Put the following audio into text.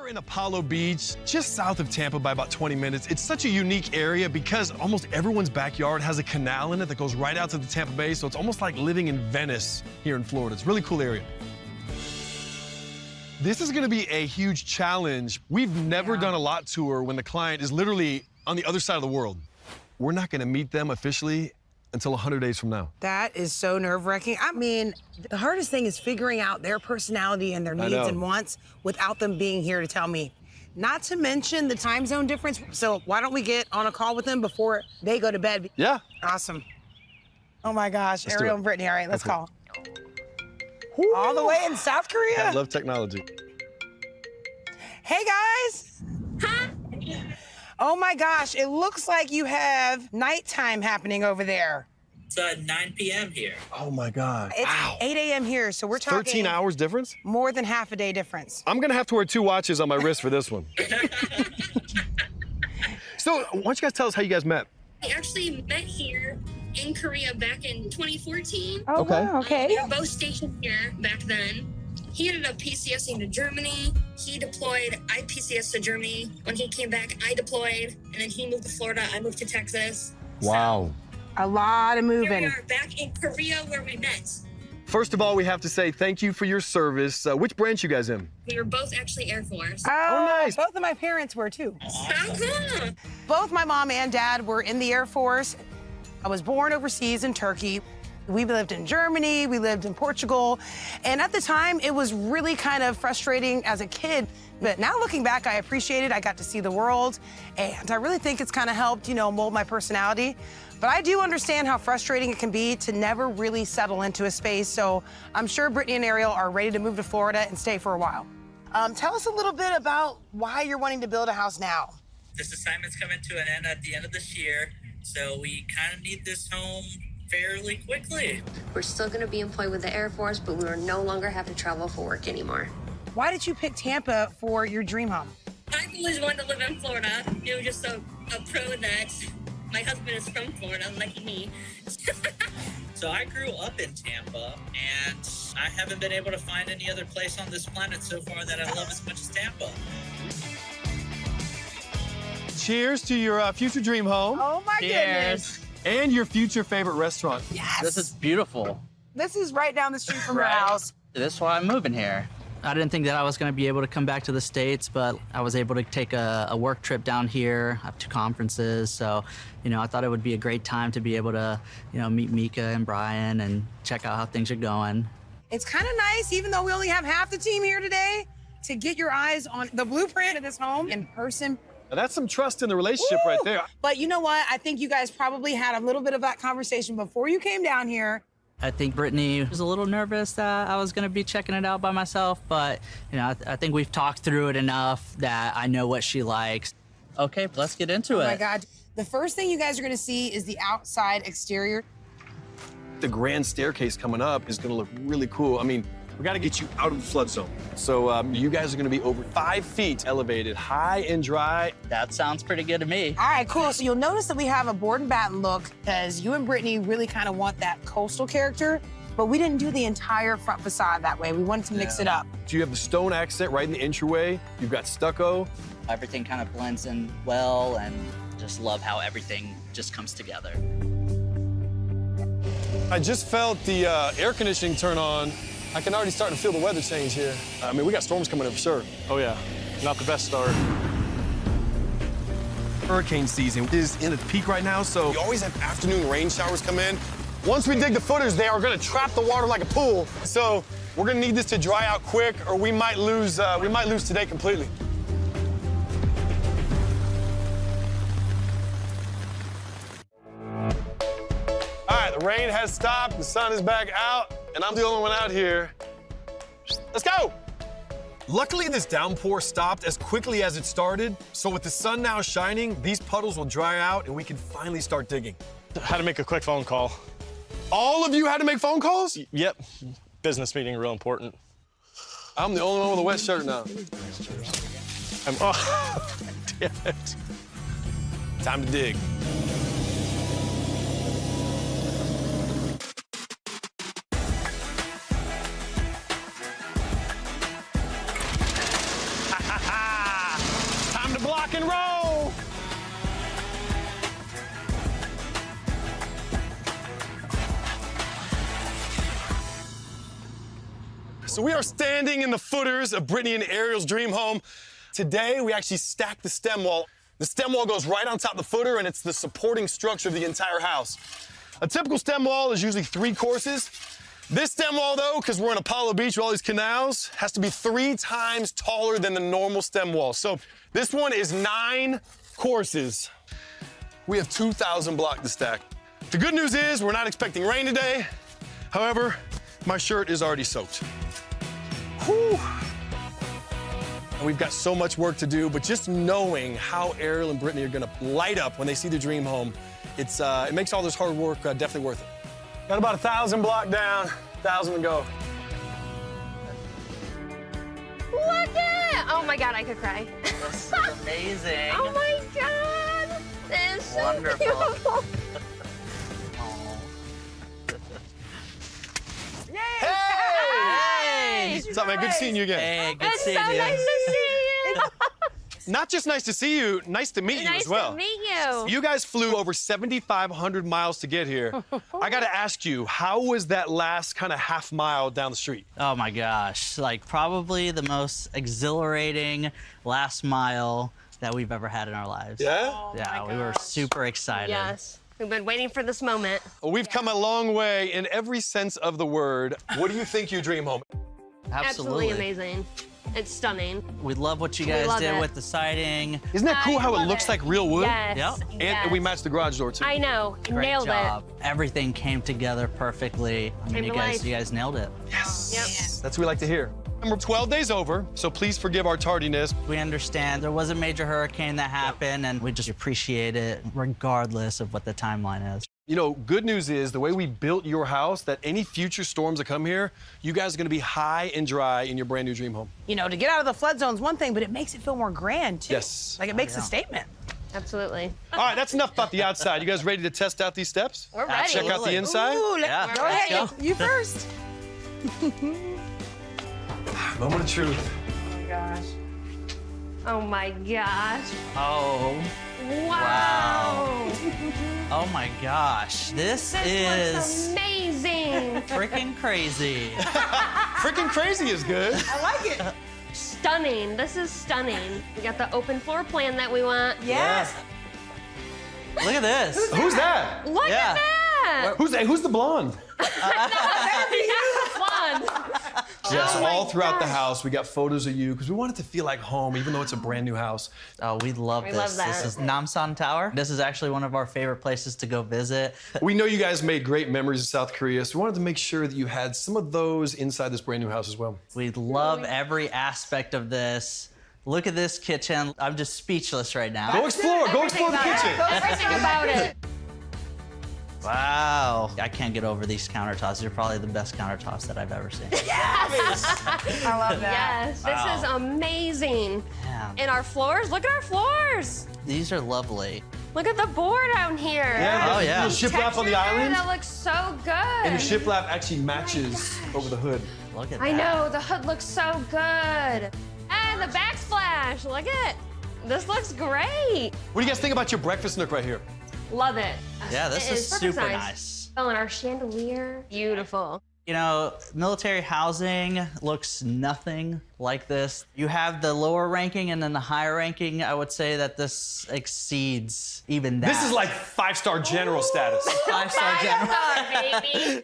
in Apollo Beach, just south of Tampa by about 20 minutes. It's such a unique area because almost everyone's backyard has a canal in it that goes right out to the Tampa Bay, so it's almost like living in Venice here in Florida. It's a really cool area. This is gonna be a huge challenge. We've never done a lot tour when the client is literally on the other side of the world. We're not gonna meet them officially until 100 days from now. That is so nerve-wracking. I mean, the hardest thing is figuring out their personality and their needs and wants without them being here to tell me. Not to mention the time zone difference. So why don't we get on a call with them before they go to bed? Yeah. Awesome. Oh my gosh, Let's do Ariel it. and Brittany, all right, let's Okay. call. All the way in South Korea? I love technology. Hey guys. Hi. Oh my gosh, it looks like you have nighttime happening over there. It's 9 p.m. here. Oh my God. It's 8 a.m. here, so we're talking 13 hours difference? more than half a day difference. I'm gonna have to wear 2 watches on my wrist for this one. So, why don't you guys tell us how you guys met? We actually met here in Korea back in 2014. Oh, Okay. wow, okay. We were both stationed here back then. He ended up PCSing to Germany. He deployed. I PCS to Germany. When he came back, I deployed. And then he moved to Florida. I moved to Texas. Wow. A lot of So here we moving. are back in Korea where we met. First of all, we have to say thank you for your service. Which branch you guys in? We were both actually Air Force. Oh, nice. Both of my parents were too. So cool. Both my mom and dad were in the Air Force. I was born overseas in Turkey. We lived in Germany, we lived in Portugal. And at the time, it was really kind of frustrating as a kid. But now looking back, I appreciate it. I got to see the world. And I really think it's kind of helped, mold my personality. But I do understand how frustrating it can be to never really settle into a space. So I'm sure Brittany and Ariel are ready to move to Florida and stay for a while. Tell us a little bit about why you're wanting to build a house now. This assignment's coming to an end at the end of this year, so we kind of need this home fairly quickly. We're still going to be employed with the Air Force, but we will no longer have to travel for work anymore. Why did you pick Tampa for your dream home? I've always wanted to live in Florida. It was just a pro that my husband is from Florida, like me. So I grew up in Tampa, and I haven't been able to find any other place on this planet so far that I love as much as Tampa. Cheers to your future dream home Oh my goodness. and your future favorite restaurant. Yes. This is beautiful. This is right down the street from your Right. house. This is why I'm moving here. I didn't think that I was going to be able to come back to the States, but I was able to take a work trip down here. I have 2 conferences, so, I thought it would be a great time to be able to, meet Mika and Brian and check out how things are going. It's kind of nice, even though we only have half the team here today, to get your eyes on the blueprint of this home in person. Now, that's some trust in the relationship right there. But you know what? I think you guys probably had a little bit of that conversation before you came down here. I think Brittany was a little nervous that I was going to be checking it out by myself, but, I think we've talked through it enough that I know what she likes. Okay, let's get into it. Oh my God. The first thing you guys are going to see is the outside exterior. The grand staircase coming up is gonna look really cool. I mean, we gotta get you out of the flood zone. So you guys are gonna be over 5 feet elevated, high and dry. That sounds pretty good to me. All right, cool. So you'll notice that we have a board and batten look because you and Brittany really kind of want that coastal character, but we didn't do the entire front facade that way. We wanted to mix it up. So you have the stone accent right in the entryway. You've got stucco. Everything kind of blends in well, and just love how everything just comes together. I just felt the air conditioning turn on. I can already start to feel the weather change here. I mean, we got storms coming in for sure. Oh yeah, not the best start. Hurricane season is in its peak right now, so you always have afternoon rain showers come in. Once we dig the footers, they are gonna trap the water like a pool. So we're gonna need this to dry out quick, or we might lose today completely. All right, the rain has stopped, the sun is back out, and I'm the only one out here. Let's go! Luckily, this downpour stopped as quickly as it started, so with the sun now shining, these puddles will dry out and we can finally start digging. Had to make a quick phone call. All of you had to make phone calls? Yep. Business meeting, real important. I'm the only one with a wet shirt now. Oh, damn it. Time to dig. and roll. So we are standing in the footers of Brittany and Ariel's dream home. Today, we actually stacked the stem wall. The stem wall goes right on top of the footer, and it's the supporting structure of the entire house. A typical stem wall is usually 3 courses. This stem wall, though, because we're in Apollo Beach with all these canals, has to be 3 times taller than the normal stem wall. So this one is 9 courses. We have 2,000 block to stack. The good news is we're not expecting rain today. However, my shirt is already soaked. Whew. And we've got so much work to do, but just knowing how Ariel and Brittany are gonna light up when they see the dream home, it makes all this hard work definitely worth it. Got about 1,000 block down, 1,000 to go. Look at! Oh my God, I could cry. This is amazing. Oh my God! This is so Wonderful. beautiful. Hey! What's up, man? Good seeing you again. Hey, good It's so seeing you. nice to see you. Not just nice to see you, nice to meet you Nice as well. to meet you. You guys flew over 7,500 miles to get here. I gotta ask you, how was that last kind of half mile down the street? Oh my gosh, like probably the most exhilarating last mile that we've ever had in our lives. Yeah? Yeah, we were super excited. Yes. We've been waiting for this moment. Well, we've come a long way in every sense of the word. What do you think your dream home? Absolutely amazing. It's stunning. We love what you We guys love did it. with the siding. Isn't that cool I how it love looks it. like real wood? Yes. Yep. And we matched the garage door too. I know. Great Nailed job. Everything came together perfectly. I mean, Came you to life. guys nailed it. Yes. That's what we like to hear. And we're 12 days over, so please forgive our tardiness. We understand there was a major hurricane that happened, and we just appreciate it regardless of what the timeline is. You know, good news is the way we built your house, that any future storms that come here, you guys are gonna be high and dry in your brand new dream home. You know, to get out of the flood zone is one thing, but it makes it feel more grand, too. Yes. Like, it makes yeah. a statement. it. Absolutely. All right, that's enough about the outside. You guys ready to test out these steps? We're ready. Check out the Absolutely. inside? Ooh, Yeah, go let's ahead. go. You first. Moment of truth. Oh my gosh. Oh, Wow. oh my gosh. This This is looks amazing. freaking crazy. Freaking crazy is good. I like it. Stunning. This is stunning. We got the open floor plan that we want. Yes. Look at this. Who's that? Look Yeah. at that. Who's the blonde? Fun. Yes, Oh my all throughout the gosh. house, we got photos of you because we want it to feel like home, even though it's a brand new house. Oh, we love We this. love that. This is Namsan Tower. This is actually one of our favorite places to go visit. We know you guys made great memories in South Korea, so we wanted to make sure that you had some of those inside this brand new house as well. We love every aspect of this. Look at this kitchen. I'm just speechless right now. Go explore the kitchen. Everything about it. Wow. I can't get over these countertops. They're probably the best countertops that I've ever seen. I love that. Yes. Wow. This is amazing. Man, And our floors. Look at our floors. these are lovely. Look at the board out here. Oh, yeah. The shiplap on the Texture island, That looks so good. and the shiplap actually matches over the hood. Look at I that. know, the hood looks so good. And the backsplash, look at it. This looks great. What do you guys think about your breakfast nook right here? Love it. Yeah, this It is perfect super size. nice. Oh, and our chandelier, beautiful. You know, military housing looks nothing like this. You have the lower ranking and then the higher ranking. I would say that this exceeds even that. This is like 5-star general status. 5-star general. Baby.